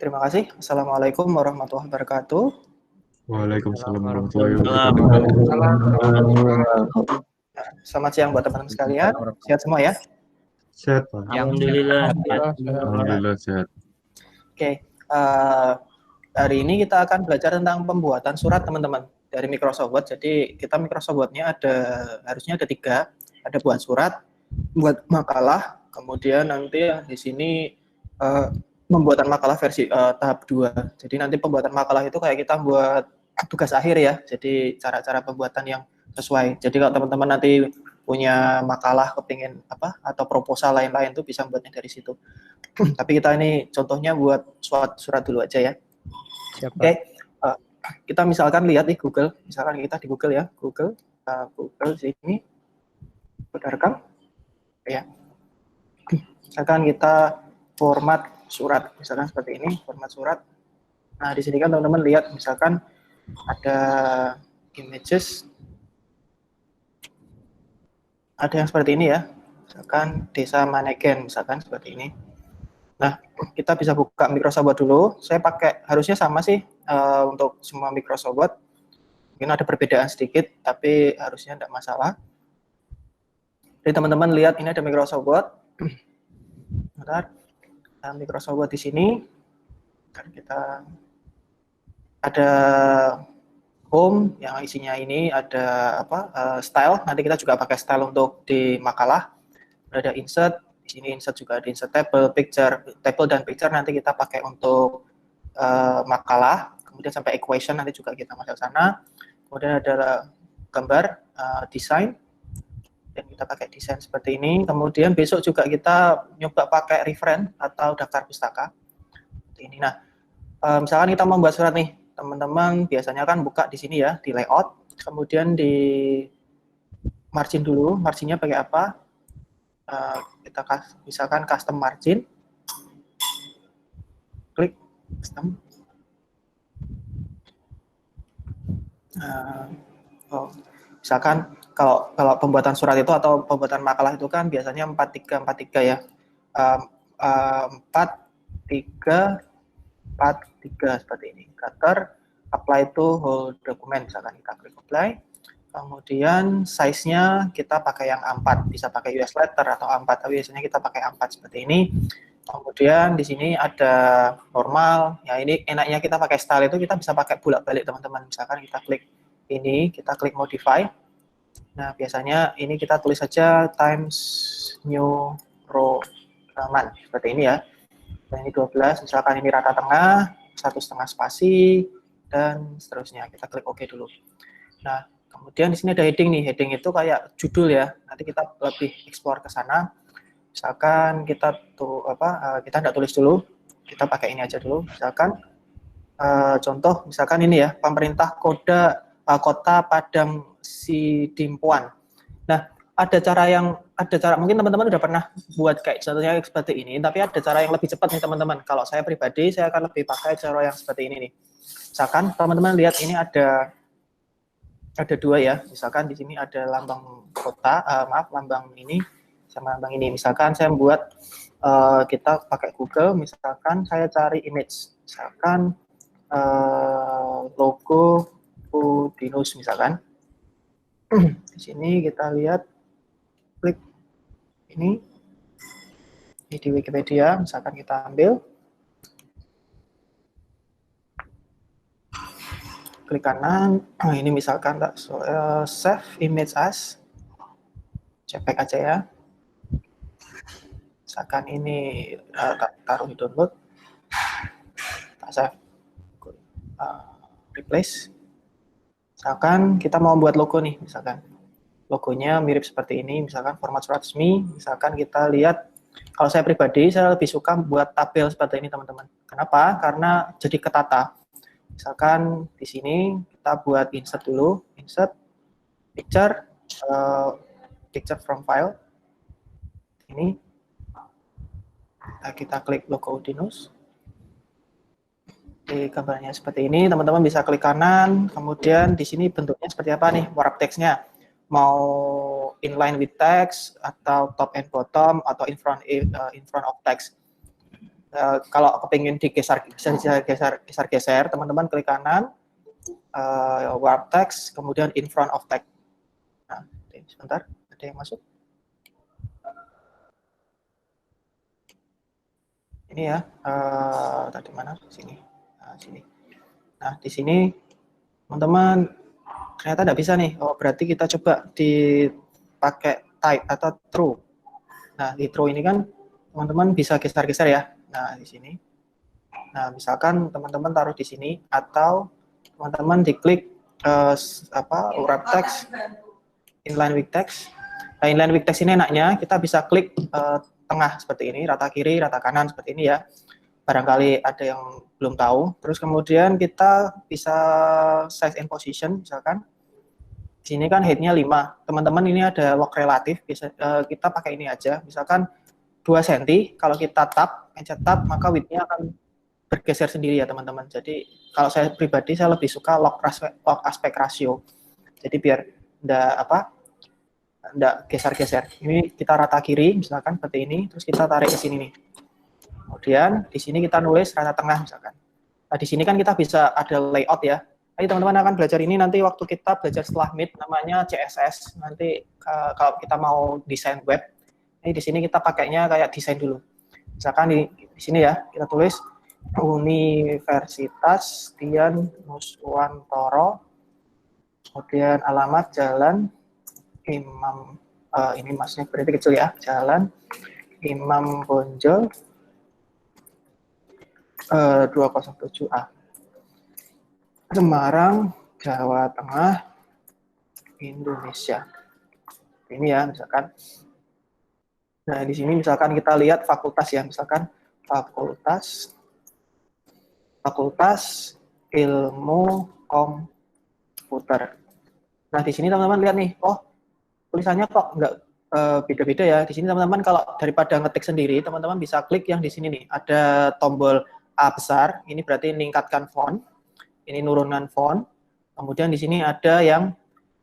terima kasih. Assalamualaikum warahmatullahi wabarakatuh. Waalaikumsalam warahmatullahi Salam. wabarakatuh. Selamat siang buat teman-teman sekalian. Sehat semua ya? Sehat, Pak. Alhamdulillah. Alhamdulillah sehat. Oke, hari ini kita akan belajar tentang pembuatan surat teman-teman dari Microsoft Word. Jadi kita Microsoft Word-nya harusnya ada 3, ada buat surat, buat makalah, kemudian nanti di sini pembuatan makalah versi tahap 2. Jadi nanti pembuatan makalah itu kayak kita buat tugas akhir ya. Jadi cara-cara pembuatan yang sesuai. Jadi kalau teman-teman nanti punya makalah kepingin apa atau proposal lain-lain itu bisa buatnya dari situ. Tapi kita ini contohnya buat surat dulu aja ya. Oke, kita misalkan lihat di Google, misalkan kita di Google ya, Google sini, udah rekam, ya. Misalkan kita format surat, misalkan seperti ini, format surat. Nah di sini kan teman-teman lihat, misalkan ada images, ada yang seperti ini ya, misalkan desa Manegen, misalkan seperti ini. Nah, kita bisa buka Microsoft Word dulu. Saya pakai, harusnya sama sih untuk semua Microsoft Word. Mungkin ada perbedaan sedikit, tapi harusnya tidak masalah. Jadi teman-teman lihat, ini ada Microsoft Word. Bentar, Microsoft Word di sini. Kita ada home yang isinya ini ada style. Nanti kita juga pakai style untuk di makalah. Ada insert. Di sini insert juga ada insert table, table dan picture nanti kita pakai untuk makalah, kemudian sampai equation nanti juga kita masuk sana. Kemudian ada gambar, desain, dan kita pakai desain seperti ini. Kemudian besok juga kita nyoba pakai reference atau daftar pustaka. Seperti ini. Nah, misalkan kita mau membuat surat nih, teman-teman biasanya kan buka di sini ya, di layout, kemudian di margin dulu, marginnya pakai apa? Kita misalkan custom margin, klik custom. Misalkan kalau pembuatan surat itu atau pembuatan makalah itu kan biasanya 4343 ya, 4343 seperti ini. Cutter, apply to whole document, misalkan kita klik apply. Kemudian size-nya kita pakai yang A4, bisa pakai US letter atau A4, tapi biasanya kita pakai A4 seperti ini. Kemudian di sini ada normal, ya ini enaknya kita pakai style itu kita bisa pakai bolak-balik teman-teman. Misalkan kita klik ini, kita klik modify. Nah biasanya ini kita tulis saja Times New Roman, seperti ini ya. Dan ini 12, misalkan ini rata tengah, 1,5 spasi, dan seterusnya. Kita klik OK dulu. Nah, kemudian di sini ada heading nih, heading itu kayak judul ya. Nanti kita lebih explore ke sana. Misalkan kita kita tidak tulis dulu, kita pakai ini aja dulu. Misalkan contoh, misalkan ini ya, pemerintah kota Padang Sidimpuan. Nah, ada cara mungkin teman-teman udah pernah buat kayak contohnya seperti ini, tapi ada cara yang lebih cepat nih teman-teman. Kalau saya pribadi, saya akan lebih pakai cara yang seperti ini nih. Misalkan teman-teman lihat ini ada 2 ya, misalkan di sini ada lambang kota, lambang ini sama lambang ini. Misalkan saya membuat, kita pakai Google, misalkan saya cari image, misalkan logo Udinus misalkan. Di sini kita lihat, klik ini di Wikipedia, misalkan kita ambil. Klik kanan, ini misalkan save image as JPEG aja ya. Misalkan ini taruh di download, kita save, replace. Misalkan kita mau buat logo nih, misalkan logonya mirip seperti ini, misalkan format surat resmi. Misalkan kita lihat, kalau saya pribadi saya lebih suka buat tabel seperti ini teman-teman. Kenapa? Karena jadi ketata. Misalkan di sini kita buat insert dulu, insert picture, picture from file. Ini kita klik logo Udinus. Di gambarnya seperti ini, teman-teman bisa klik kanan. Kemudian di sini bentuknya seperti apa nih, warp text-nya. Mau inline with text atau top and bottom atau in front of text. Kalau kepingin digeser, geser, teman-teman klik kanan, warp text, kemudian in front of text. Nah, sebentar, ada yang masuk. Ini ya, tadi mana? Sini. Nah, sini. Nah, di sini teman-teman ternyata tidak bisa nih. Oh, berarti kita coba dipakai type atau true. Nah, di true ini kan teman-teman bisa geser-geser ya. Nah, di sini. Nah, misalkan teman-teman taruh di sini atau teman-teman diklik wrap text, inline with text. Nah, inline with text ini enaknya kita bisa klik tengah seperti ini, rata kiri, rata kanan seperti ini ya. Barangkali ada yang belum tahu. Terus kemudian kita bisa size and position, misalkan di sini kan height-nya 5. Teman-teman ini ada lock relatif, bisa kita pakai ini aja. Misalkan 2 cm, kalau kita pencet tab, maka width-nya akan bergeser sendiri ya teman-teman. Jadi kalau saya pribadi saya lebih suka lock aspect ratio. Jadi biar enggak geser-geser. Ini kita rata kiri misalkan seperti ini, terus kita tarik ke sini nih. Kemudian di sini kita nulis rata tengah misalkan. Nah, di sini kan kita bisa ada layout ya. Nanti teman-teman akan belajar ini nanti waktu kita belajar setelah Meet, namanya CSS. Nanti kalau kita mau desain web, ini di sini kita pakainya kayak desain dulu. Misalkan di sini ya, kita tulis Universitas Dian Nuswantoro, kemudian alamat Jalan Imam, ini masnya berarti kecil ya, Jalan Imam Bonjol 207A, Semarang, Jawa Tengah, Indonesia. Ini ya, misalkan. Nah, di sini misalkan kita lihat fakultas ya, misalkan Fakultas Ilmu Komputer. Nah, di sini teman-teman lihat nih, oh tulisannya kok nggak beda-beda ya. Di sini teman-teman kalau daripada ngetik sendiri, teman-teman bisa klik yang di sini nih. Ada tombol A besar, ini berarti meningkatkan font. Ini nurunkan font. Kemudian di sini ada yang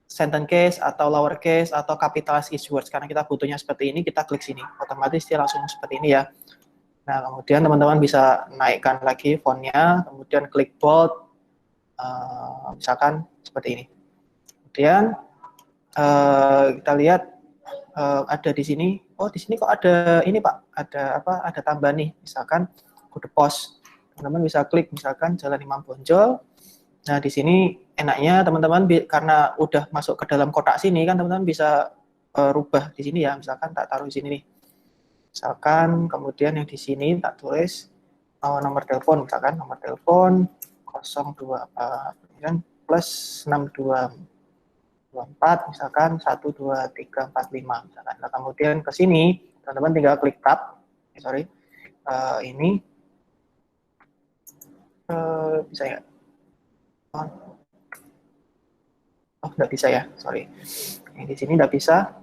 sentence case atau lower case atau capitalized words. Karena kita butuhnya seperti ini, kita klik sini. Otomatis dia langsung seperti ini ya. Nah, kemudian teman-teman bisa naikkan lagi fontnya, kemudian klik bold, misalkan seperti ini. Kemudian kita lihat ada di sini. Oh, di sini kok ada ini Pak? Ada tambahan nih. Misalkan kode pos. Teman-teman bisa klik misalkan Jalan Imam Bonjol. Nah, di sini enaknya teman-teman karena udah masuk ke dalam kotak sini kan teman-teman bisa rubah di sini ya. Misalkan tak taruh di sini nih. Misalkan kemudian yang di sini tak tulis nomor telepon, misalkan nomor telepon 024 plus 6224 misalkan 12345 misalkan. Nah, kemudian ke sini teman-teman tinggal klik tab. Ini bisa ya? Oh, nggak bisa ya, sorry. Yang di sini nggak bisa.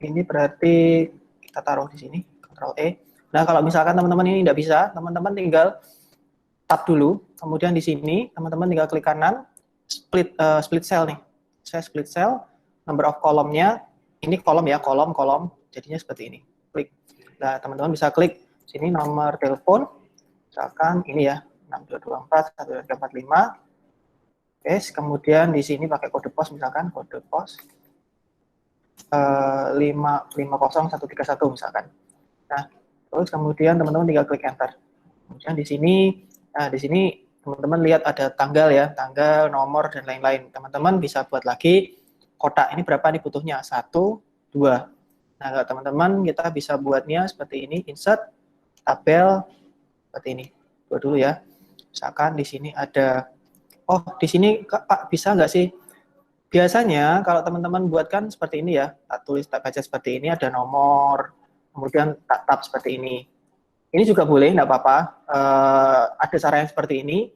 Ini berarti kita taruh di sini, Ctrl E. Nah, kalau misalkan teman-teman ini nggak bisa, teman-teman tinggal tab dulu, kemudian di sini teman-teman tinggal klik kanan, split cell nih. Saya split cell, number of column-nya, ini kolom ya, kolom, jadinya seperti ini. Klik. Nah, teman-teman bisa klik sini nomor telepon, misalkan ini ya, 6224 1345. Oke, kemudian di sini pakai kode pos misalkan, kode pos 550131 misalkan. Nah, terus kemudian teman-teman tinggal klik enter. Kemudian di sini teman-teman lihat ada tanggal ya, tanggal, nomor dan lain-lain. Teman-teman bisa buat lagi kotak ini berapa nih butuhnya? 1, 2. Nah, kalau teman-teman kita bisa buatnya seperti ini, insert tabel seperti ini. Buat dulu ya. Misalkan di sini ada, oh di sini Pak bisa nggak sih? Biasanya kalau teman-teman buatkan seperti ini ya, tak tulis, tak baca seperti ini, ada nomor, kemudian tak tab seperti ini. Ini juga boleh, nggak apa-apa. Ada cara yang seperti ini.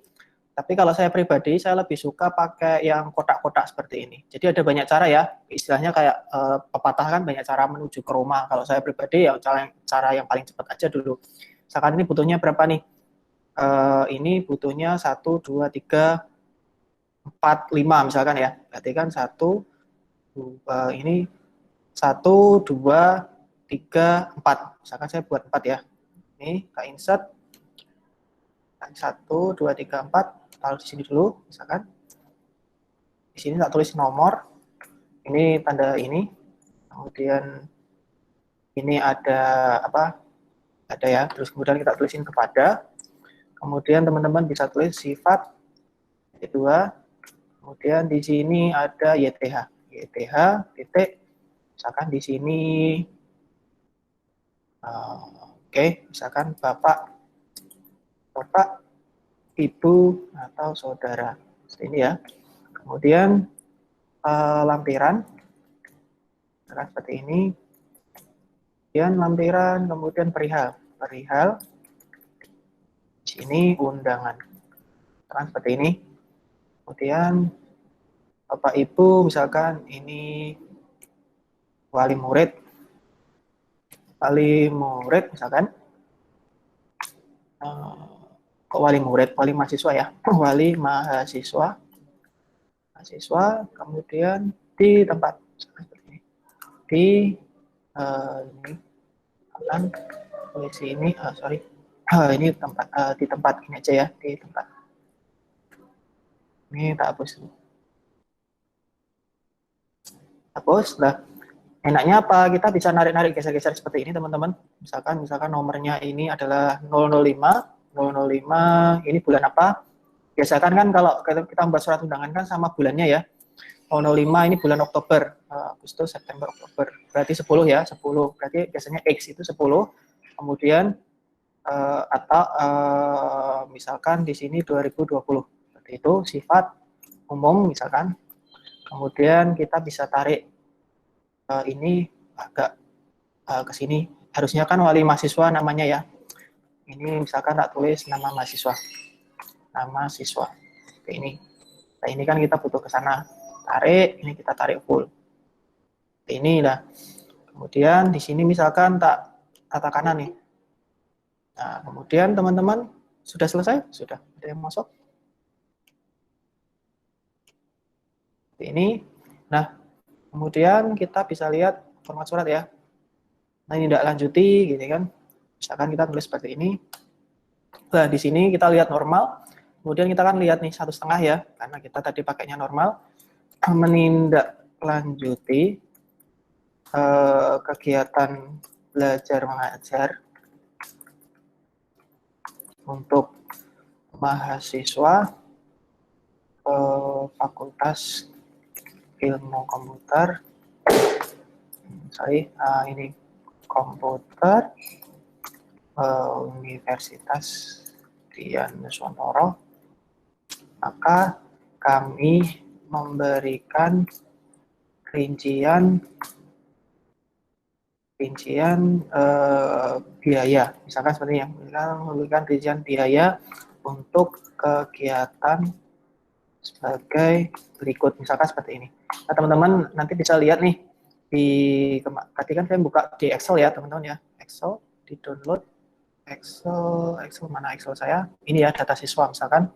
Tapi kalau saya pribadi, saya lebih suka pakai yang kotak-kotak seperti ini. Jadi ada banyak cara ya, istilahnya kayak pepatah kan banyak cara menuju ke Roma. Kalau saya pribadi ya cara yang paling cepat aja dulu. Misalkan ini butuhnya berapa nih? Ini butuhnya 1, 2, 3, 4, 5 misalkan ya. Berarti kan 1, 2, ini 1, 2, 3, 4. Misalkan saya buat 4 ya. Ini kita insert 1, 2, 3, 4, taruh di sini dulu, misalkan. Di sini tak tulis nomor, ini tanda ini, kemudian ini ada apa? Ada ya, terus kemudian kita tulisin kepada, kemudian teman-teman bisa tulis sifat kedua, kemudian di sini ada YTH titik, misalkan di sini, oke, misalkan bapak, ibu atau saudara, seperti ini ya. Kemudian lampiran, seperti ini. Kemudian lampiran, kemudian perihal, di sini undangan, seperti ini. Kemudian bapak ibu, misalkan ini wali murid, misalkan. Kok wali murid, wali mahasiswa ya, wali mahasiswa, kemudian di tempat di ini akan tulis ini, ini tempat, di tempat ini aja ya, di tempat ini tak hapus lah. Enaknya apa, kita bisa narik-narik, geser-geser seperti ini teman-teman. Misalkan nomornya ini adalah 005 ini bulan apa. Biasakan kan kalau kita membuat surat undangan kan sama bulannya ya. 005 ini bulan Oktober, Agustus, September, Oktober. Berarti 10 ya, 10. Berarti biasanya X itu 10. Kemudian atau misalkan di sini 2020. Seperti itu, sifat umum misalkan. Kemudian kita bisa tarik ini agak ke sini. Harusnya kan wali mahasiswa namanya ya. Ini misalkan tak tulis nama mahasiswa. Nama siswa. Seperti ini. Nah, ini kan kita butuh ke sana. Tarik, ini kita tarik full. Ini lah. Kemudian di sini misalkan tak tata kanan nih. Nah, kemudian teman-teman sudah selesai? Sudah. Ada yang masuk? Seperti ini. Nah, kemudian kita bisa lihat format surat ya. Nah, ini tidak lanjuti, gitu kan. Misalkan kita tulis seperti ini. Nah, di sini kita lihat normal. Kemudian kita kan lihat nih 1,5 ya, karena kita tadi pakainya normal. Menindaklanjuti kegiatan belajar mengajar untuk mahasiswa Fakultas Ilmu Komputer, ini komputer Universitas Dian Nuswantoro, maka kami memberikan rincian biaya, misalkan seperti yang memberikan rincian biaya untuk kegiatan sebagai berikut, misalkan seperti ini. Nah, teman-teman nanti bisa lihat nih tadi kan saya buka di Excel ya teman-teman ya, Excel di download, Excel mana Excel saya, ini ya data siswa misalkan.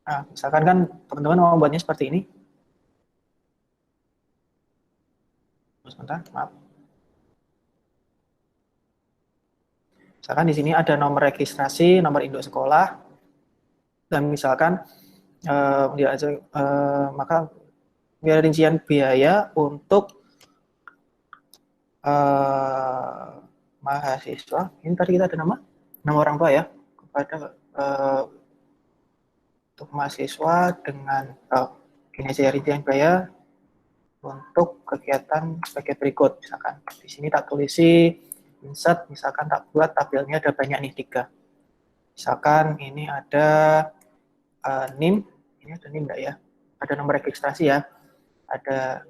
Nah, misalkan kan teman-teman mau buatnya seperti ini. Sebentar, maaf. Misalkan di sini ada nomor registrasi, nomor induk sekolah, dan misalkan maka rincian biaya untuk mahasiswa. Ini tadi kita ada nama orang tua ya, kepada untuk mahasiswa dengan ini aja rincian biaya untuk kegiatan sebagai berikut. Misalkan di sini tak tulisi insert, misalkan tak buat tabelnya ada banyak nih 3. Misalkan ini ada NIM, ini ada NIM enggak ya? Ada nomor registrasi ya, ada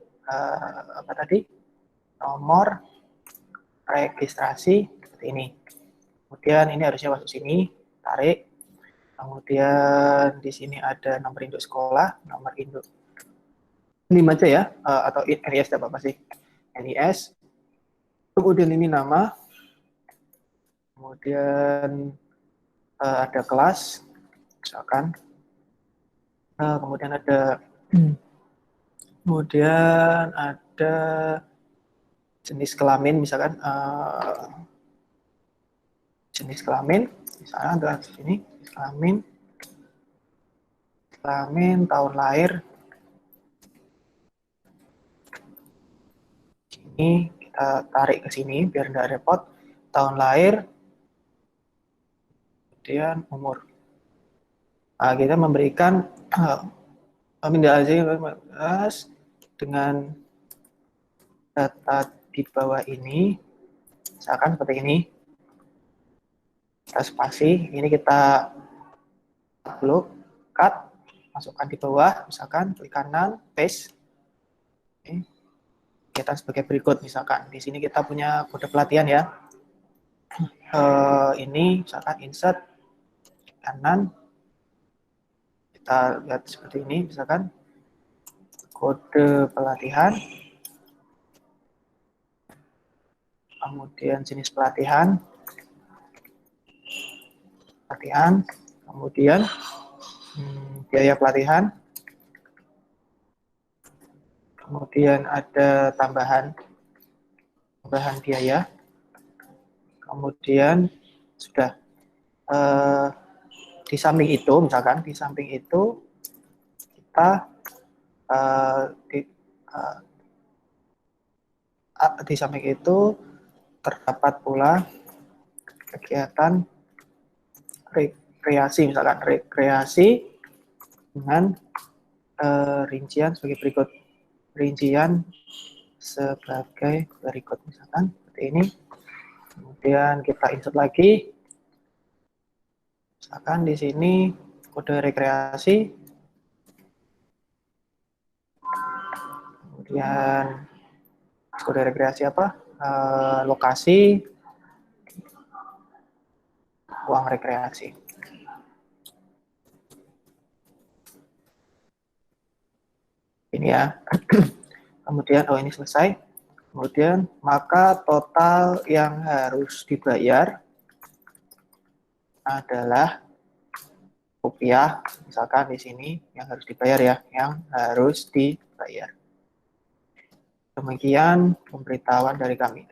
apa tadi? Nomor registrasi seperti ini. Kemudian ini harusnya masuk sini, tarik. Kemudian di sini ada nomor induk sekolah, nomor induk NIM aja ya, atau NIS tidak apa-apa sih, NIS. Kemudian ini nama, kemudian ada kelas, misalkan. Kemudian ada jenis kelamin, misalkan jenis kelamin, misalnya adalah di sini kelamin, tahun lahir. Ini kita tarik ke sini biar tidak repot. Tahun lahir, kemudian umur. Nah, kita memberikan dengan data di bawah ini, misalkan seperti ini. Kita spasi, ini kita upload, cut, masukkan di bawah, misalkan klik kanan, paste. Oke. Kita sebagai berikut, misalkan di sini kita punya kode pelatihan ya. Ini misalkan insert kanan, kita lihat seperti ini, misalkan kode pelatihan, kemudian jenis pelatihan, kemudian biaya pelatihan, kemudian ada tambahan biaya, kemudian sudah di samping itu, misalkan di samping itu kita di samping itu terdapat pula kegiatan rekreasi, misalkan rekreasi dengan rincian sebagai berikut. Rincian sebagai berikut, misalkan seperti ini. Kemudian kita insert lagi, misalkan di sini kode rekreasi, kemudian kode rekreasi apa? Lokasi, uang rekreasi. Ini ya. Kemudian ini selesai. Kemudian maka total yang harus dibayar adalah rupiah, misalkan di sini yang harus dibayar ya, yang harus dibayar. Demikian pemberitahuan dari kami.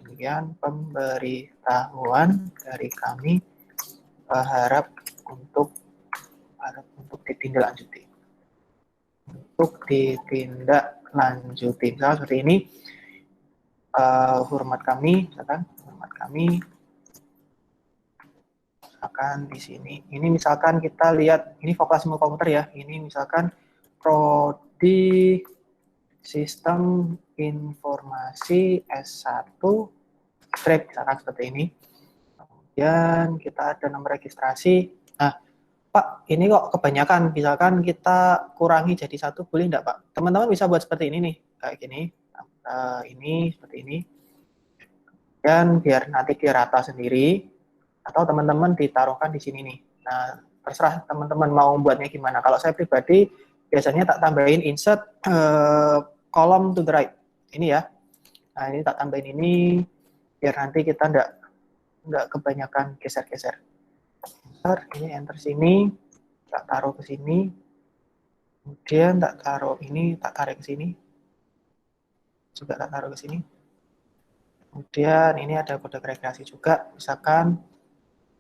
Harap untuk ditindaklanjuti. Misalnya seperti ini, hormat kami, misalkan di sini. Ini misalkan kita lihat, ini vokasi komputer ya. Ini misalkan prodi Sistem Informasi S1 Grade, misalkan seperti ini. Kemudian kita ada nomor registrasi. Nah, Pak, ini kok kebanyakan, misalkan kita kurangi jadi 1, boleh enggak, Pak? Teman-teman bisa buat seperti ini nih, kayak gini. Ini, seperti ini. Dan biar nanti dirata sendiri, atau teman-teman ditaruhkan di sini nih. Nah, terserah teman-teman mau buatnya gimana. Kalau saya pribadi, biasanya tak tambahin insert column to the right. Ini ya. Nah, ini tak tambahin ini, biar nanti kita enggak kebanyakan geser-geser. Ini enter sini, tak taruh ke sini, kemudian tak taruh ini, tak tarik ke sini, juga tak taruh ke sini. Kemudian ini ada kode rekreasi juga, misalkan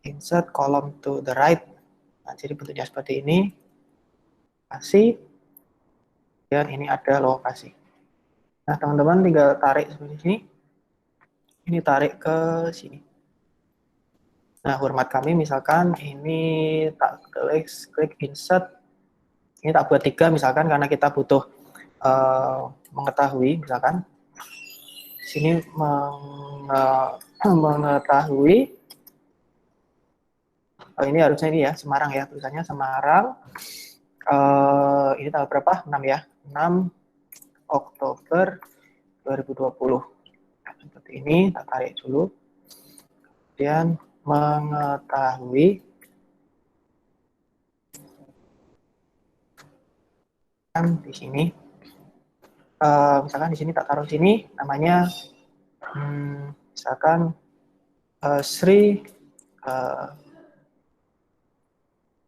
insert column to the right. Nah, jadi bentuknya seperti ini, lokasi, dan ini ada lokasi. Nah, teman-teman tinggal tarik seperti ini, ini tarik ke sini. Nah, hormat kami misalkan ini tak klik insert, ini tak buat 3 misalkan karena kita butuh mengetahui, misalkan sini mengetahui, ini harusnya ini ya, Semarang ya, tulisannya Semarang, ini tanggal berapa? 6 ya, 6 Oktober 2020. Seperti ini, tak tarik dulu, kemudian mengetahui, di sini, misalkan di sini tak taruh sini, namanya misalkan Sri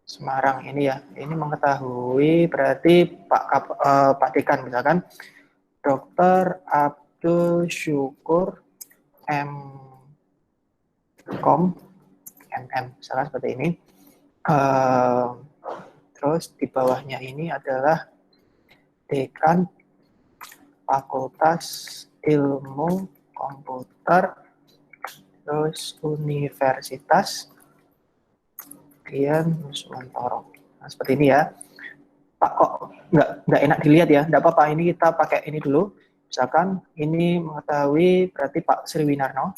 Semarang ini ya. Ini mengetahui berarti Pak Dekan misalkan Dr. Abdul Syukur M.Com misalkan seperti ini. Terus di bawahnya ini adalah Dekan Fakultas Ilmu Komputer, terus Universitas Dian Nuswantoro. Nah, seperti ini ya. Pak, kok nggak enak dilihat ya? Nggak apa-apa, ini kita pakai ini dulu. Misalkan ini mengetahui berarti Pak Sriwinarno,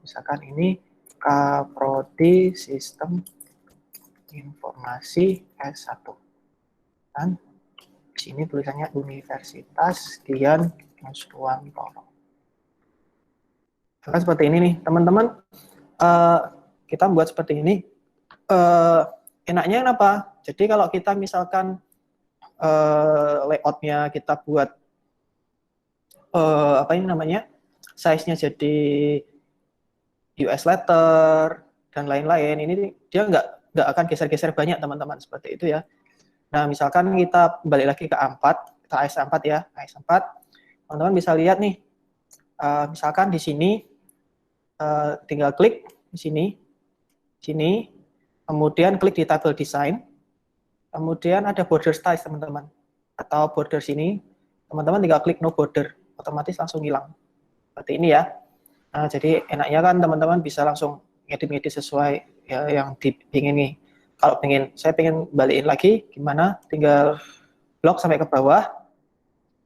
misalkan ini Kaprodi Sistem Informasi S1. Dan di sini tulisannya Universitas Dian Nuswantoro. Nah, seperti ini nih, teman-teman. Kita buat seperti ini. Enaknya kenapa? Jadi kalau kita misalkan layoutnya kita buat apa ini namanya, size-nya jadi US letter dan lain-lain, ini dia nggak akan geser-geser banyak, teman-teman, seperti itu ya. Nah, misalkan kita balik lagi ke A4, kita AS4 ya, AS4, teman-teman bisa lihat nih, misalkan di sini tinggal klik di sini, kemudian klik di tabel design, kemudian ada border styles, teman-teman, atau border sini, teman-teman tinggal klik no border, otomatis langsung hilang. Seperti ini ya. Nah, jadi enaknya kan teman-teman bisa langsung ngedit-ngedit sesuai ya, yang dipingin nih. Kalau saya pengen balikin lagi, gimana? Tinggal blok sampai ke bawah,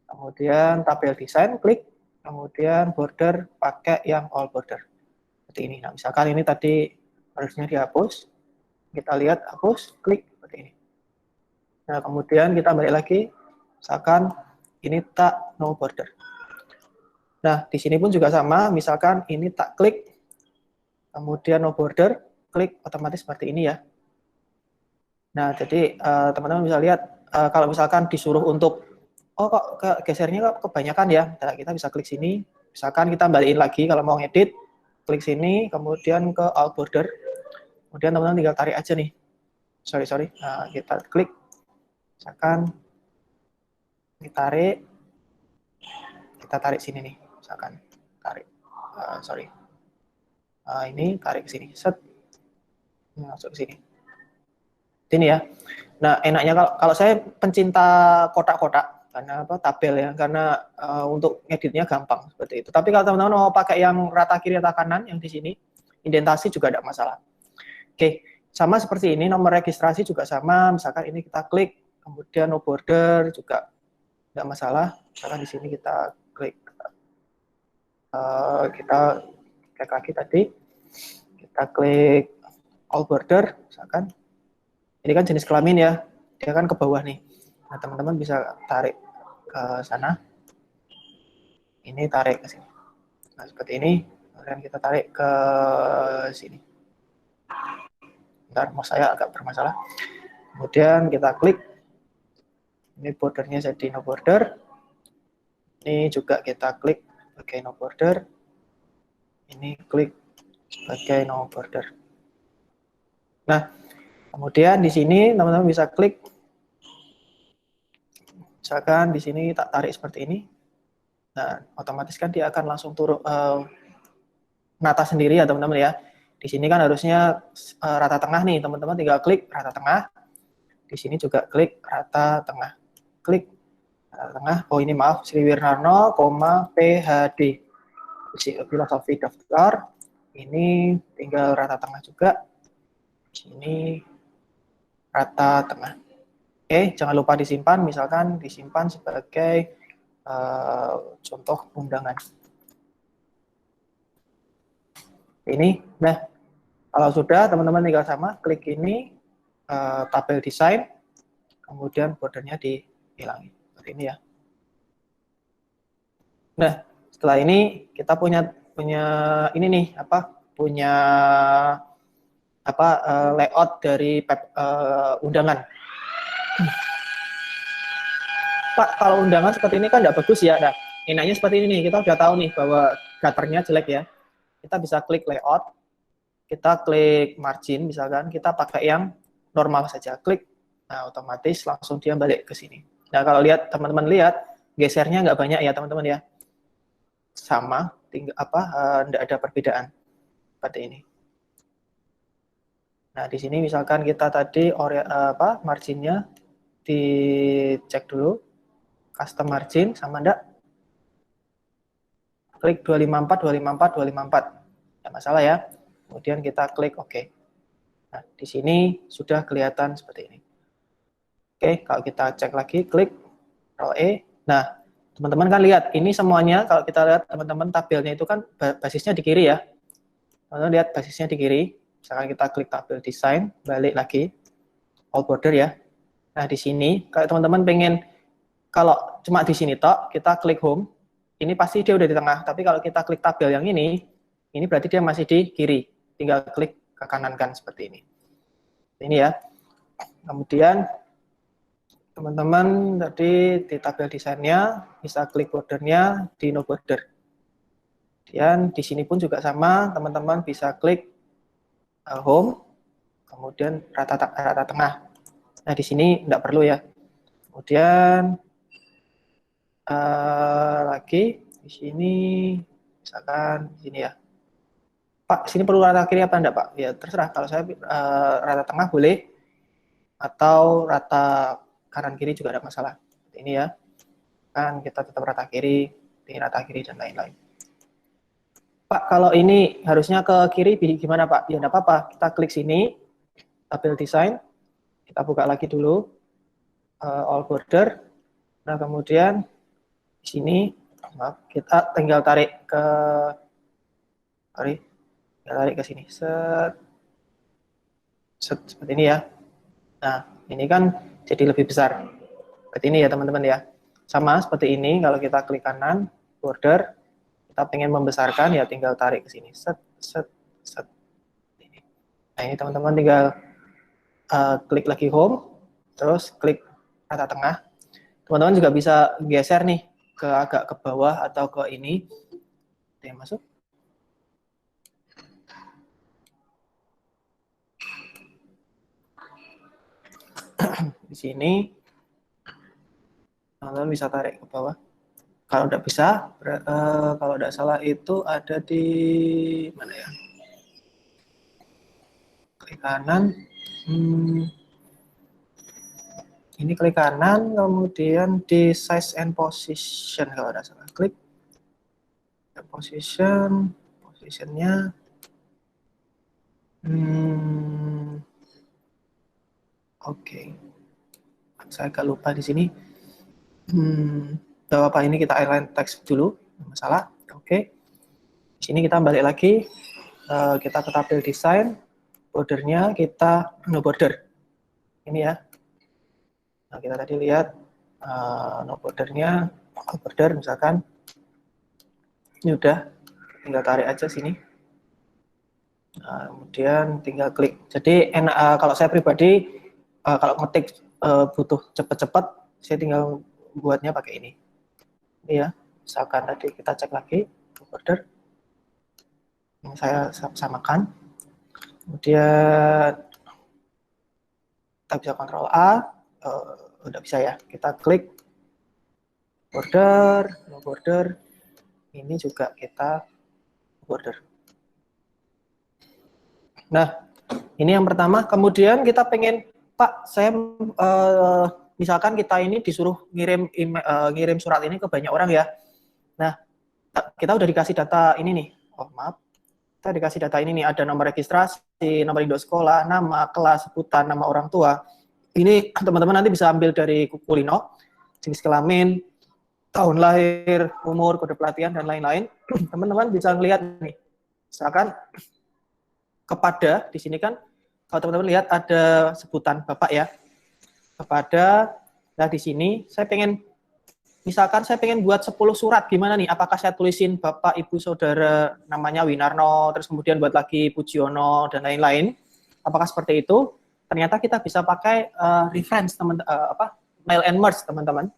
kemudian tabel desain, klik, kemudian border, pakai yang all border. Seperti ini. Nah, misalkan ini tadi harusnya dihapus, kita lihat hapus, klik, seperti ini. Nah, kemudian kita balik lagi, misalkan ini tak no border. Nah, di sini pun juga sama, misalkan ini tak klik, kemudian no border, klik, otomatis seperti ini ya. Nah, jadi teman-teman bisa lihat, kalau misalkan disuruh untuk, oh kok gesernya kok kebanyakan ya, nah, kita bisa klik sini, misalkan kita balikin lagi kalau mau ngedit, klik sini, kemudian ke all border, kemudian teman-teman tinggal tarik aja nih, sorry, nah, kita klik, misalkan ditarik, kita tarik sini nih, misalkan tarik, ini tarik ke sini, set, masuk ke sini. Ini ya. Nah, enaknya kalau saya pencinta kotak-kotak karena apa, tabel ya, karena untuk ngeditnya gampang seperti itu. Tapi kalau teman-teman mau pakai yang rata kiri rata kanan yang di sini, indentasi juga tidak masalah. Oke, sama seperti ini, nomor registrasi juga sama. Misalkan ini kita klik, kemudian no border juga tidak masalah. Misalkan di sini kita klik, kita klik lagi tadi, kita klik all border, misalkan. Ini kan jenis kelamin ya, dia kan ke bawah nih. Nah, teman-teman bisa tarik ke sana. Ini tarik ke sini. Nah, seperti ini. Kemudian kita tarik ke sini. Bentar, mouse saya agak bermasalah. Kemudian kita klik. Ini bordernya jadi no border. Ini juga kita klik sebagai no border. Ini klik sebagai no border. Nah, kemudian di sini teman-teman bisa klik, misalkan di sini tak tarik seperti ini. Nah, otomatis kan dia akan langsung turun nata sendiri ya, teman-teman ya. Di sini kan harusnya rata tengah nih, teman-teman tinggal klik rata tengah. Di sini juga klik rata tengah. Klik rata tengah. Oh, ini maaf, Sriwinarno, PhD. Filosofi daftar. Ini tinggal rata tengah juga. Sini rata tengah. Oke, jangan lupa disimpan, misalkan disimpan sebagai contoh undangan. Ini, nah, kalau sudah teman-teman tinggal sama, klik ini, tabel desain, kemudian bordernya dihilangi, seperti ini ya. Nah, setelah ini kita punya ini nih, punya layout dari undangan. Pak, kalau undangan seperti ini kan nggak bagus ya. Nah, enaknya seperti ini nih, kita udah tahu nih bahwa gutternya jelek ya. Kita bisa klik layout, kita klik margin misalkan, kita pakai yang normal saja, klik, nah otomatis langsung dia balik ke sini. Nah, kalau lihat teman-teman lihat, gesernya nggak banyak ya teman-teman ya, sama, tinggal enggak ada perbedaan. seperti ini. Nah, di sini misalkan kita tadi marginnya dicek dulu, custom margin sama enggak. Klik 254, 254, 254. Tidak masalah ya. Kemudian kita klik OK. Nah, di sini sudah kelihatan seperti ini. Oke, kalau kita cek lagi, klik Ctrl E. Nah, teman-teman kan lihat, ini semuanya kalau kita lihat teman-teman tabelnya itu kan basisnya di kiri ya. Teman-teman lihat basisnya di kiri. Misalkan kita klik tabel desain, balik lagi, all border ya. Nah, di sini, kalau teman-teman pengen, kalau cuma di sini tok, kita klik home, ini pasti dia udah di tengah. Tapi kalau kita klik tabel yang ini berarti dia masih di kiri. Tinggal klik ke kanan kan, seperti ini. Ini ya. Kemudian, teman-teman tadi di tabel desainnya, bisa klik bordernya di no border. Dan di sini pun juga sama, teman-teman bisa klik home, kemudian rata tengah. Nah, di sini tidak perlu ya. Kemudian lagi di sini, misalkan di sini ya. Pak, sini perlu rata kiri apa enggak, Pak? Ya terserah. Kalau saya rata tengah boleh, atau rata kanan kiri juga ada masalah. Ini ya. Kan kita tetap rata kiri, ini rata kiri dan lain-lain. Pak, kalau ini harusnya ke kiri gimana, Pak? Ya enggak apa-apa. Kita klik sini, tabel desain. Kita buka lagi dulu all border. Nah, kemudian di sini kita tinggal tarik ke sini. Seperti ini ya. Nah, ini kan jadi lebih besar. Seperti ini ya, teman-teman ya. Sama seperti ini, kalau kita klik kanan, border, kita pengen membesarkan, ya tinggal tarik ke sini. Set. Ini. Nah, ini teman-teman tinggal klik lagi home, terus klik rata tengah. Teman-teman juga bisa geser nih, agak ke bawah atau ke ini. Oke, masuk. Di sini teman-teman bisa tarik ke bawah. Kalau udah bisa, kalau tidak salah itu ada di mana ya? Klik kanan. Ini klik kanan, kemudian di size and position kalau tidak salah. Klik positionnya. Oke. Saya agak lupa di sini. Apa ini kita align text dulu, masalah. Oke. Di sini kita balik lagi, kita ke tabel desain, bordernya kita no border. Ini ya. Nah, kita tadi lihat no bordernya, all border misalkan. Ini udah, tinggal tarik aja sini. Nah, kemudian tinggal klik. Jadi kalau saya pribadi, kalau ngetik butuh cepet-cepet, saya tinggal buatnya pakai ini. Ini ya, misalkan tadi kita cek lagi border. Ini saya samakan. Kemudian kita bisa Ctrl A, udah bisa ya. Kita klik border, no border. Ini juga kita border. Nah, ini yang pertama. Kemudian kita pengen, Pak, saya misalkan kita ini disuruh ngirim surat ini ke banyak orang ya. Nah, kita udah dikasih data ini nih. Oh, maaf. Kita dikasih data ini nih, ada nomor registrasi, nomor induk sekolah, nama, kelas, sebutan, nama orang tua. Ini teman-teman nanti bisa ambil dari Kukulino, jenis kelamin, tahun lahir, umur, kode pelatihan, dan lain-lain. Teman-teman bisa ngelihat nih, misalkan kepada, di sini kan, kalau teman-teman lihat ada sebutan Bapak ya, kepada, nah di sini saya pengen, misalkan saya pengen buat 10 surat, gimana nih, apakah saya tulisin Bapak, Ibu, Saudara, namanya Winarno, terus kemudian buat lagi Pujiono, dan lain-lain, apakah seperti itu? Ternyata kita bisa pakai reference, mail and merge, teman-teman.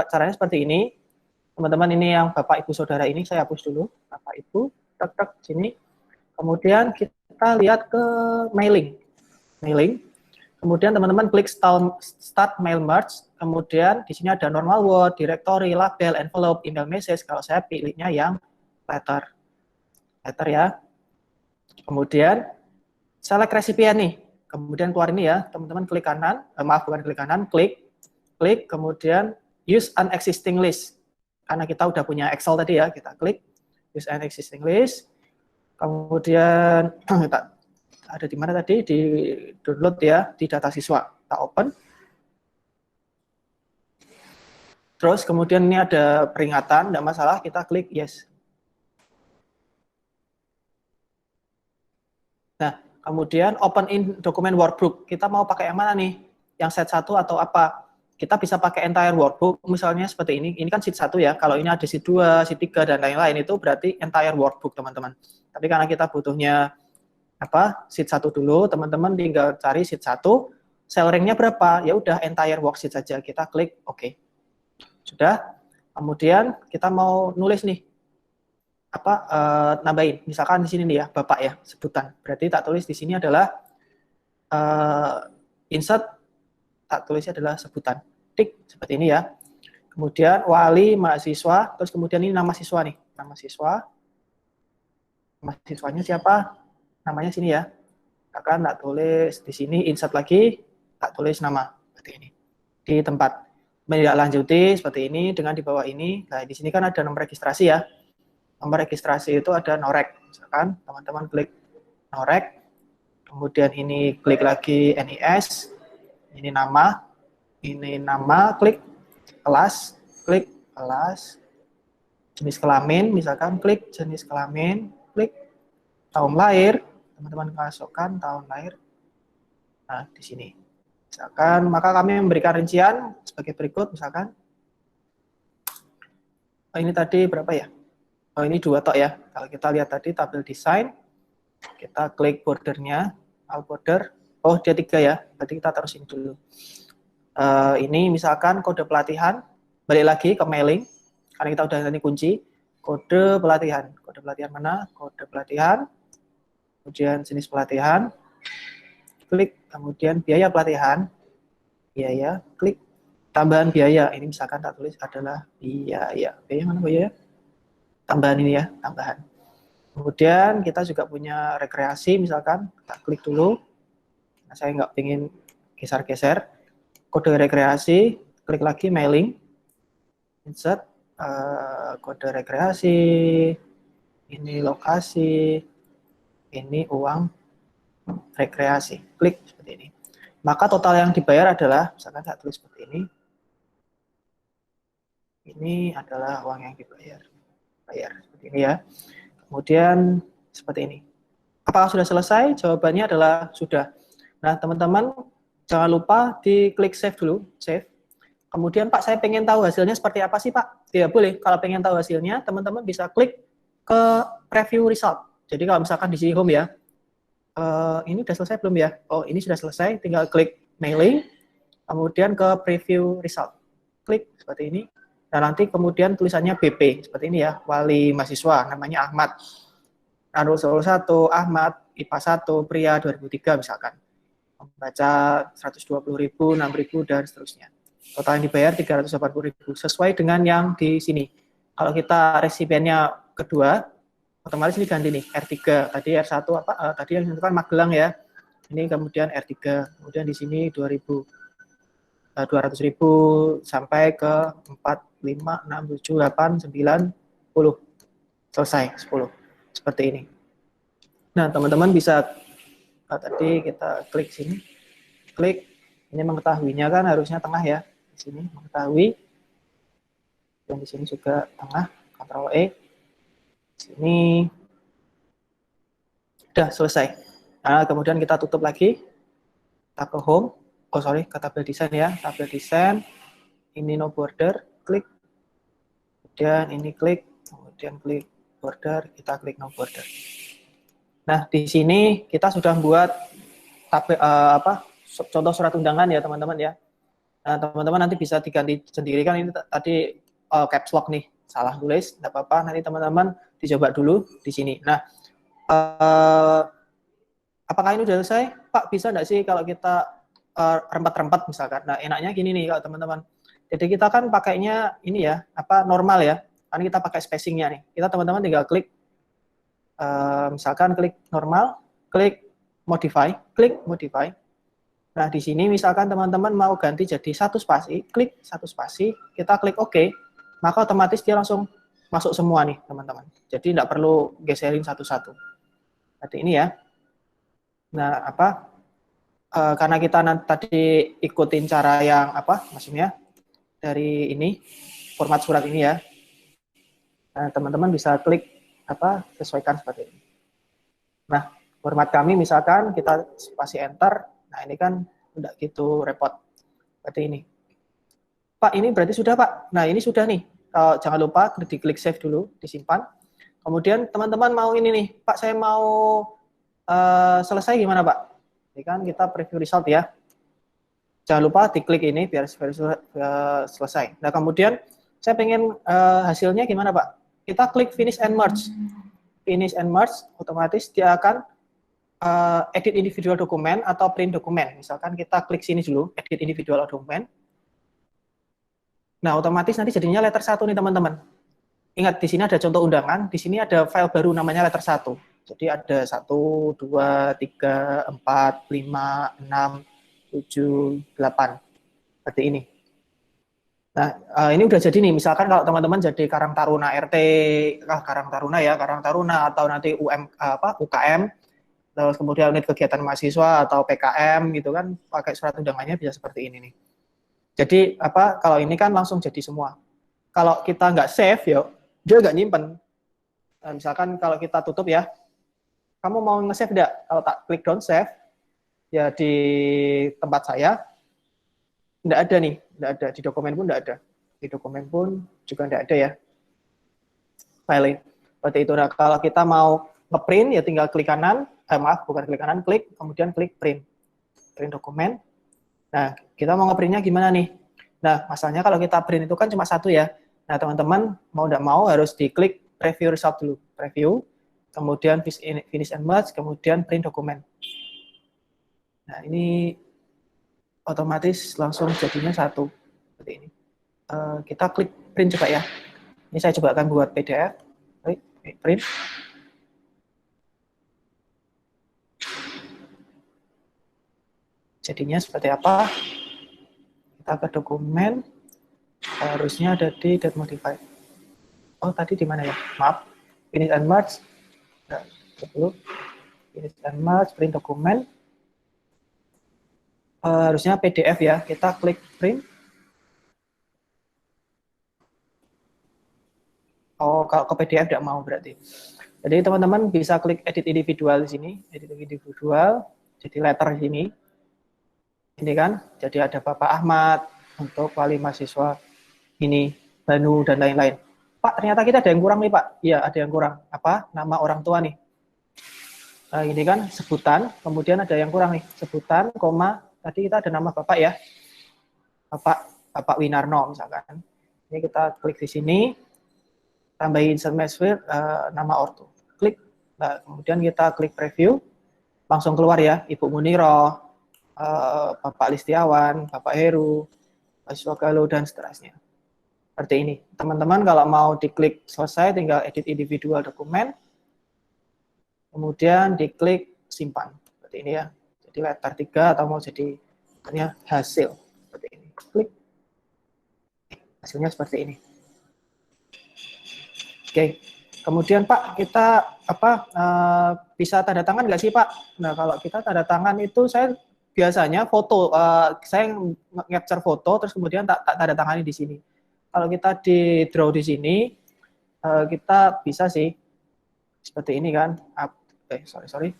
Caranya seperti ini, teman-teman, ini yang Bapak, Ibu, Saudara ini, saya hapus dulu, Bapak, Ibu, tek sini, kemudian kita lihat ke mailing, kemudian teman-teman klik start mail merge, kemudian di sini ada normal word, directory, label, envelope, email message. Kalau saya pilihnya yang letter ya. Kemudian select recipient nih. Kemudian keluar ini ya, teman-teman klik kanan, maaf bukan klik kanan, klik, kemudian use an existing list. Karena kita udah punya Excel tadi ya, kita klik use an existing list. Kemudian kita ada di mana tadi, di download ya, di data siswa. Kita open. Terus kemudian ini ada peringatan, tidak masalah, kita klik yes. Nah, kemudian open in dokumen workbook. Kita mau pakai yang mana nih? Yang set 1 atau apa? Kita bisa pakai entire workbook, misalnya seperti ini. Ini kan sheet 1 ya. Kalau ini ada sheet 2, sheet 3, dan lain-lain, itu berarti entire workbook, teman-teman. Tapi karena kita butuhnya sheet 1 dulu, teman-teman tinggal cari sheet 1, cell rank-nya berapa? Ya udah entire worksheet saja. Kita klik OK. Sudah. Kemudian kita mau nulis nih. Nambahin, misalkan di sini nih ya, Bapak ya, sebutan. Berarti tak tulis di sini adalah insert, tak tulisnya adalah sebutan. Tik, seperti ini ya. Kemudian wali mahasiswa, terus kemudian ini nama siswa nih, nama siswa. Mahasiswanya siapa? Namanya sini ya. Akan tak tulis di sini, insert lagi, tak tulis nama, seperti ini. Di tempat. Menindaklanjuti seperti ini dengan di bawah ini. Nah, di sini kan ada nomor registrasi ya. Nomor registrasi itu ada norek, misalkan teman-teman klik norek, kemudian ini klik lagi NIS, ini nama, klik kelas, jenis kelamin, misalkan klik jenis kelamin, klik tahun lahir, teman-teman masukkan tahun lahir. Nah, di sini. Misalkan, maka kami memberikan rincian sebagai berikut, misalkan. Ini tadi berapa ya? Oh, ini 2 tok ya. Kalau kita lihat tadi tabel desain, kita klik bordernya, all border. Oh, dia 3 ya. Berarti kita terusin dulu. Ini misalkan kode pelatihan, balik lagi ke mailing, karena kita udah tadi kunci. Kode pelatihan. Kode pelatihan mana? Kode pelatihan. Kemudian jenis pelatihan. Klik. Kemudian biaya pelatihan. Biaya. Klik. Tambahan biaya. Ini misalkan tak tulis adalah biaya. Biaya mana biaya? Tambahan ini ya, tambahan. Kemudian kita juga punya rekreasi, misalkan kita klik dulu. Nah, saya nggak ingin geser-geser. Kode rekreasi, klik lagi mailing, insert, kode rekreasi, ini lokasi, ini uang rekreasi. Klik seperti ini. Maka total yang dibayar adalah, misalkan saya tulis seperti ini. Ini adalah uang yang dibayar. Seperti ini ya. Kemudian seperti ini. Apakah sudah selesai? Jawabannya adalah sudah. Nah, teman-teman jangan lupa diklik save dulu, save. Kemudian Pak, saya pengen tahu hasilnya seperti apa sih Pak? Ya boleh, kalau pengen tahu hasilnya, teman-teman bisa klik ke preview result. Jadi kalau misalkan di sini home ya, ini sudah selesai belum ya? Oh, ini sudah selesai, tinggal klik mailing, kemudian ke preview result. Klik seperti ini. Nah, nanti kemudian tulisannya BP, seperti ini ya, wali mahasiswa, namanya Ahmad. Narul 1, Ahmad, IPA 1, pria 2003 misalkan. Membaca 120.000, 6.000, dan seterusnya. Total yang dibayar 380.000, sesuai dengan yang di sini. Kalau kita resipiennya kedua, otomatis ini ganti nih, R3. Tadi R1 tadi yang itu kan Magelang ya. Ini kemudian R3, kemudian di sini 200.000 sampai ke 4, 5, 6, 7, 8, 9, 10. Selesai, 10. Seperti ini. Nah, teman-teman bisa, tadi kita klik sini. Klik, ini mengetahuinya kan harusnya tengah ya. Di sini mengetahui. Dan di sini juga tengah, Ctrl E. Sini. Sudah selesai. Nah, kemudian kita tutup lagi. Kita ke home. Oh, sorry, ke tabel desain ya. Tabel desain. Ini no border. Klik. Kemudian ini klik, kemudian klik border, kita klik no border. Nah, di sini kita sudah buat tabel, contoh surat undangan ya teman-teman ya. Nah, teman-teman nanti bisa diganti sendiri, kan ini tadi caps lock nih, salah tulis, tidak apa-apa, nanti teman-teman dicoba dulu di sini. Nah, apakah ini sudah selesai? Pak, bisa nggak sih kalau kita rempat-rempat misalkan? Nah, enaknya gini nih kalau teman-teman. Jadi kita kan pakainya ini ya, normal ya. Kan kita pakai spacingnya nih. Kita teman-teman tinggal klik Misalkan klik normal, klik modify, klik modify. Nah, di sini misalkan teman-teman mau ganti jadi satu spasi, klik satu spasi, kita klik OK, maka otomatis dia langsung masuk semua nih, teman-teman. Jadi tidak perlu geserin satu-satu. Seperti ini ya. Nah, karena kita tadi ikutin cara yang maksudnya dari ini, format surat ini ya. Nah, teman-teman bisa klik sesuaikan seperti ini. Nah, format kami misalkan kita spasi enter, nah ini kan udah gitu repot seperti ini. Pak, ini berarti sudah Pak. Nah, ini sudah nih. Jangan lupa diklik save dulu, disimpan. Kemudian teman-teman mau ini nih, Pak saya mau selesai gimana Pak? Ini kan kita preview result ya. Jangan lupa diklik ini biar selesai. Nah, kemudian saya pengen hasilnya gimana Pak? Kita klik finish and merge. Finish and merge, otomatis dia akan edit individual dokumen atau print dokumen. Misalkan kita klik sini dulu, edit individual dokumen. Nah, otomatis nanti jadinya letter 1 nih teman-teman. Ingat, di sini ada contoh undangan, di sini ada file baru namanya letter 1. Jadi ada 1, 2, 3, 4, 5, 6, 7, 8. Seperti ini. Nah, ini udah jadi nih, misalkan kalau teman-teman jadi Karang Taruna RT, Karang Taruna atau nanti UKM, terus kemudian unit kegiatan mahasiswa atau PKM gitu kan, pakai surat undangannya bisa seperti ini nih. Jadi kalau ini kan langsung jadi semua. Kalau kita nggak save ya, dia nggak nyimpen. Nah, misalkan kalau kita tutup ya, kamu mau nge-save nggak? Kalau tak klik don't save, ya di tempat saya, nggak ada nih, nggak ada. Di dokumen pun nggak ada. Di dokumen pun juga nggak ada ya. File seperti itu. Nah, kalau kita mau nge-print, ya tinggal klik kanan, bukan klik kanan, klik, kemudian klik print. Print dokumen. Nah, kita mau nge-printnya gimana nih? Nah, masalahnya kalau kita print itu kan cuma satu ya. Nah, teman-teman mau tidak mau harus diklik preview result dulu. Preview, kemudian finish and merge, kemudian print dokumen. Nah, ini otomatis langsung jadinya satu. Seperti ini. Kita klik print coba ya. Ini saya coba akan buat PDF. Klik print. Jadinya seperti apa? Kita ke dokumen. Harusnya ada di dot modify. Oh, tadi di mana ya? Maaf. Finish and merge. Nah, dulu. Finish and merge, print dokumen. Harusnya PDF ya. Kita klik print. Oh, kalau ke PDF tidak mau berarti. Jadi teman-teman bisa klik edit individual di sini. Edit individual. Jadi letter di sini. Ini kan. Jadi ada Bapak Ahmad untuk wali mahasiswa ini, Banu, dan lain-lain. Pak, ternyata kita ada yang kurang nih, Pak. Iya, ada yang kurang. Apa? Nama orang tua nih. Nah, ini kan sebutan, kemudian ada yang kurang nih. Sebutan, koma, tadi kita ada nama Bapak ya. Bapak Winarno misalkan. Ini kita klik di sini, tambahin semester nama ortu. Klik, nah, kemudian kita klik preview, langsung keluar ya, Ibu Muniro, Bapak Listiawan, Bapak Heru, Pak Swagalo, dan seterusnya. Seperti ini. Teman-teman kalau mau diklik selesai, tinggal edit individual dokumen, kemudian diklik simpan. Seperti ini ya. Jadi letter 3 atau mau jadi hasil. Seperti ini. Klik. Hasilnya seperti ini. Oke. Kemudian Pak, kita bisa tanda tangan nggak sih Pak? Nah, kalau kita tanda tangan itu saya biasanya foto, saya nge-capture foto, terus kemudian tak tanda tangani di sini. Kalau kita di draw di sini, kita bisa sih seperti ini kan. Sorry.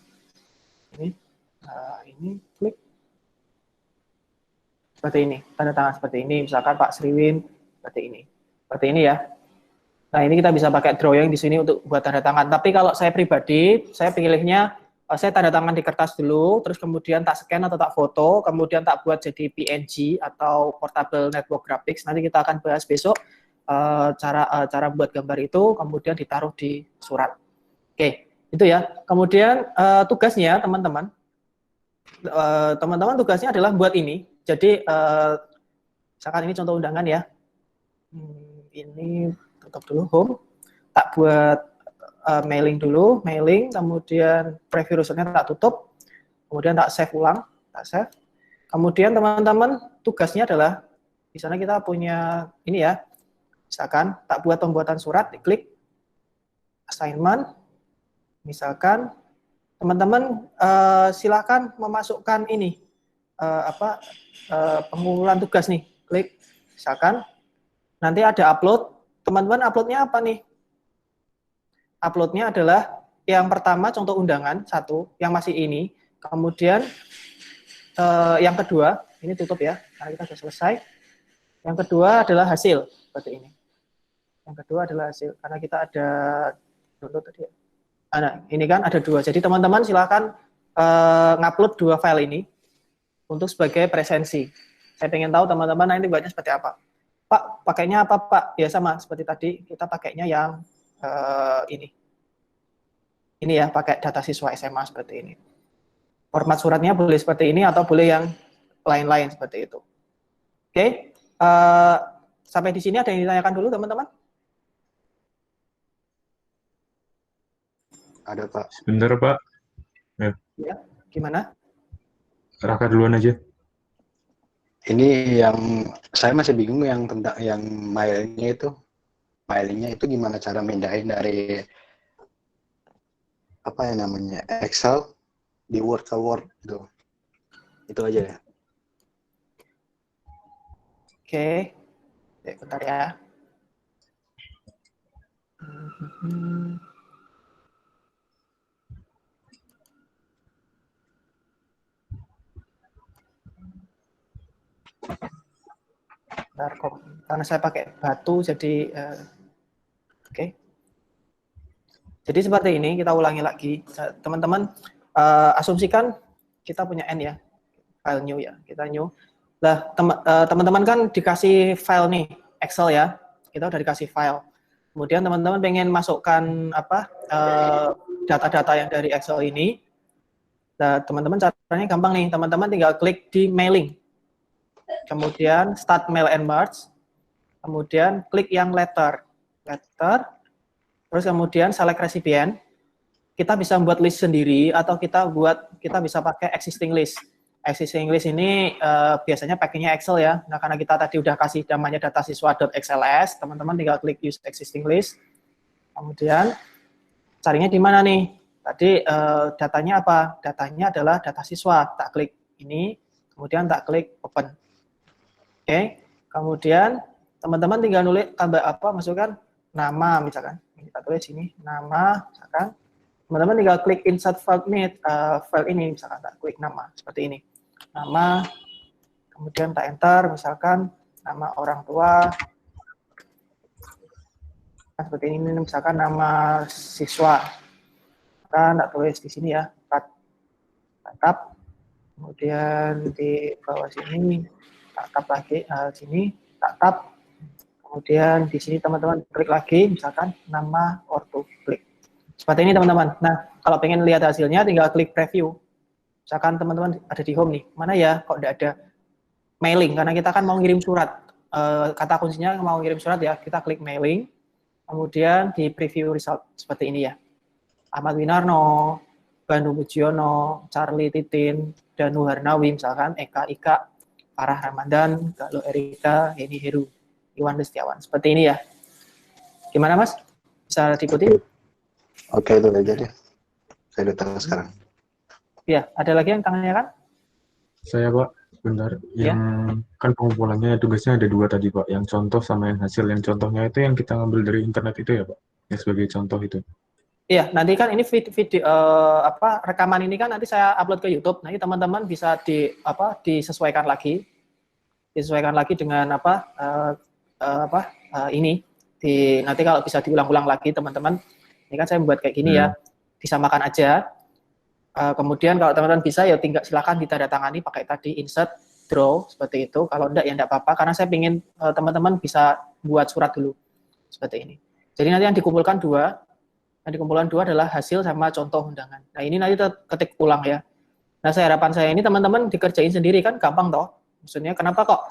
Ini klik seperti ini, tanda tangan seperti ini. Misalkan Pak Sriwin seperti ini ya. Nah, ini kita bisa pakai drawing di sini untuk buat tanda tangan. Tapi kalau saya pribadi, saya pilihnya saya tanda tangan di kertas dulu, terus kemudian tak scan atau tak foto, kemudian tak buat jadi PNG atau portable network graphics. Nanti kita akan bahas besok cara buat gambar itu, kemudian ditaruh di surat. Oke, itu ya. Kemudian tugasnya teman-teman, tugasnya adalah buat ini. Jadi misalkan ini contoh undangan ya. Ini tutup dulu home, tak buat mailing dulu, kemudian preview resultnya tak tutup, kemudian tak save ulang, tak save. Kemudian teman-teman tugasnya adalah di sana kita punya ini ya, misalkan tak buat pembuatan surat, diklik assignment, misalkan teman-teman silakan memasukkan ini pengumpulan tugas nih, klik misalkan nanti ada upload, teman-teman uploadnya apa nih? Uploadnya adalah yang pertama contoh undangan satu, yang masih ini, kemudian yang kedua ini tutup ya, karena kita sudah selesai. Yang kedua adalah hasil seperti ini. Yang kedua adalah hasil karena kita ada download tadi ya. Nah, ini kan ada dua. Jadi teman-teman silakan ngupload dua file ini untuk sebagai presensi. Saya pengen tahu teman-teman nanti buatnya seperti apa. Pak, pakainya apa Pak? Ya sama seperti tadi kita pakainya yang ini. Ini ya, pakai data siswa SMA seperti ini. Format suratnya boleh seperti ini atau boleh yang lain-lain seperti itu. Oke, sampai di sini ada yang ditanyakan dulu teman-teman? Ada Pak. Sebentar Pak. Ya, gimana? Raka duluan aja. Ini yang saya masih bingung yang tentang yang mailingnya itu gimana cara mindahin dari apa ya namanya Excel di Word ke Word gitu. Itu aja ya. Oke, bentar ya. Bentar, karena saya pakai batu jadi oke. Jadi seperti ini, kita ulangi lagi. Teman-teman, asumsikan kita punya N ya, file new ya, kita new. Nah, teman-teman kan dikasih file nih, Excel ya, kita udah dikasih file. Kemudian teman-teman pengen masukkan data-data yang dari Excel ini. Nah, teman-teman caranya gampang nih, teman-teman tinggal klik di mailing. Kemudian start mail and merge. Kemudian klik yang letter. Terus kemudian select recipient. Kita bisa membuat list sendiri atau kita bisa pakai existing list. Existing list ini biasanya pakainya Excel ya. Nah, karena kita tadi udah kasih namanya datasiswa.xls, teman-teman tinggal klik use existing list. Kemudian carinya di mana nih? Tadi datanya apa? Datanya adalah data siswa. Tak klik ini, kemudian tak klik open. Oke. Kemudian teman-teman tinggal nulis masukkan nama misalkan. Kita tulis sini nama misalkan. Teman-teman tinggal klik insert file ini misalkan tak klik nama seperti ini. Nama, kemudian tak enter misalkan nama orang tua. Nah, seperti ini misalkan nama siswa. Kita tak tulis di sini ya. Tap. Kemudian di bawah sini tak tap lagi sini tak tap. Kemudian di sini teman-teman klik lagi misalkan nama ortu klik. Seperti ini teman-teman. Nah, kalau pengen lihat hasilnya tinggal klik preview. Misalkan teman-teman ada di home nih. Mana ya kok tidak ada mailing karena kita kan mau ngirim surat. Kata kuncinya mau ngirim surat ya, kita klik mailing. Kemudian di preview result seperti ini ya. Ahmad Winarno, Bandung Pujiono, Charlie Titin, Danu Harnawi misalkan, Ika, Farah Ramadan, Galuh Erika, Heni Heru, Iwan Listiawan. Seperti ini ya. Gimana Mas? Bisa diikuti? Oke, itu aja deh. Saya udah tahu sekarang. Ya, ada lagi yang tangannya kan? Saya Pak, bentar. Yang kan pengumpulannya tugasnya ada dua tadi Pak. Yang contoh sama yang hasil. Yang contohnya itu yang kita ngambil dari internet itu ya Pak? Yang sebagai contoh itu. Iya, nanti kan ini video rekaman ini kan nanti saya upload ke YouTube. Nanti teman-teman bisa disesuaikan lagi dengan ini. Nanti kalau bisa diulang-ulang lagi teman-teman. Ini kan saya membuat kayak gini ya, disamakan aja. Kemudian kalau teman-teman bisa ya tinggal silakan ditandatangani pakai tadi insert draw seperti itu. Kalau enggak ya enggak apa-apa karena saya ingin teman-teman bisa buat surat dulu seperti ini. Jadi nanti yang dikumpulkan dua adalah hasil sama contoh undangan. Nah ini nanti ketik ulang ya. Nah harapan saya ini teman-teman dikerjain sendiri kan gampang toh. Maksudnya kenapa kok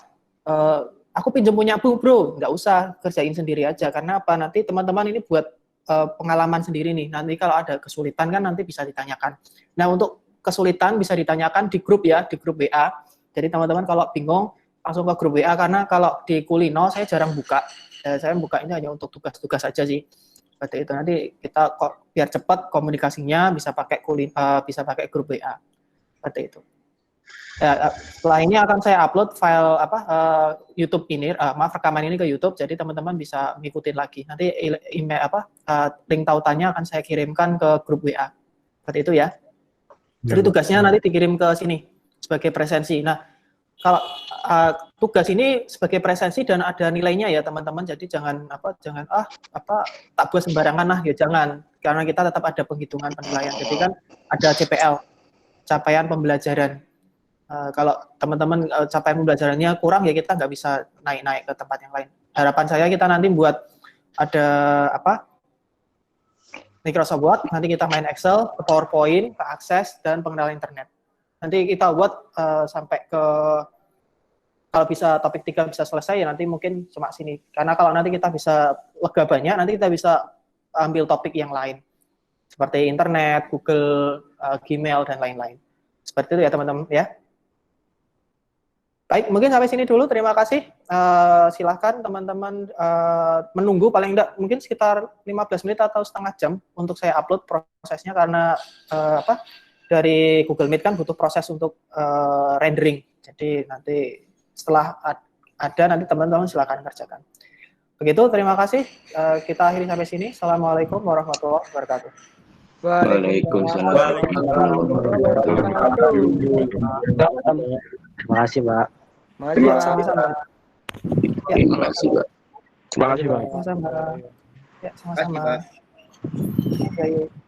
aku pinjam punya bro? Nggak usah kerjain sendiri aja. Karena apa? Nanti teman-teman ini buat pengalaman sendiri nih. Nanti kalau ada kesulitan kan nanti bisa ditanyakan. Nah, untuk kesulitan bisa ditanyakan di grup ya, di grup WA. Jadi teman-teman kalau bingung langsung ke grup WA, karena kalau di Kulino saya jarang buka. Saya buka ini hanya untuk tugas-tugas saja sih. Seperti itu. Nanti kita biar cepat komunikasinya bisa pakai grup WA. Seperti itu. Setelah ini akan saya upload file YouTube ini, rekaman ini ke YouTube, jadi teman-teman bisa ngikutin lagi. Nanti email link tautannya akan saya kirimkan ke grup WA. Seperti itu ya. Jadi tugasnya nanti dikirim ke sini sebagai presensi. Nah, kalau tugas ini sebagai presensi dan ada nilainya ya teman-teman. Jadi jangan tak buat sembarangan lah ya, jangan, karena kita tetap ada penghitungan penilaian. Jadi kan ada CPL, capaian pembelajaran. Kalau teman-teman capaian pembelajarannya kurang ya kita nggak bisa naik-naik ke tempat yang lain. Harapan saya kita nanti buat ada Microsoft Word, nanti kita main Excel, ke PowerPoint, ke akses, dan pengenalan internet. Nanti kita buat sampai ke, kalau bisa topik 3 bisa selesai ya nanti mungkin cuma sini. Karena kalau nanti kita bisa lega banyak, nanti kita bisa ambil topik yang lain. Seperti internet, Google, Gmail, dan lain-lain. Seperti itu ya teman-teman ya. Baik, mungkin sampai sini dulu. Terima kasih. Silahkan teman-teman menunggu paling tidak mungkin sekitar 15 menit atau setengah jam untuk saya upload prosesnya, karena dari Google Meet kan butuh proses untuk rendering. Jadi nanti setelah ada nanti teman-teman silakan kerjakan. Begitu, terima kasih. Kita akhiri sampai sini. Assalamualaikum warahmatullahi wabarakatuh. Waalaikumsalam warahmatullahi wabarakatuh. Terima kasih, Pak. Sama-sama. Terima kasih, Pak. Terima kasih, Pak. Sama-sama. Ya, sama-sama. Terima kasih, Pak. Ya, ya.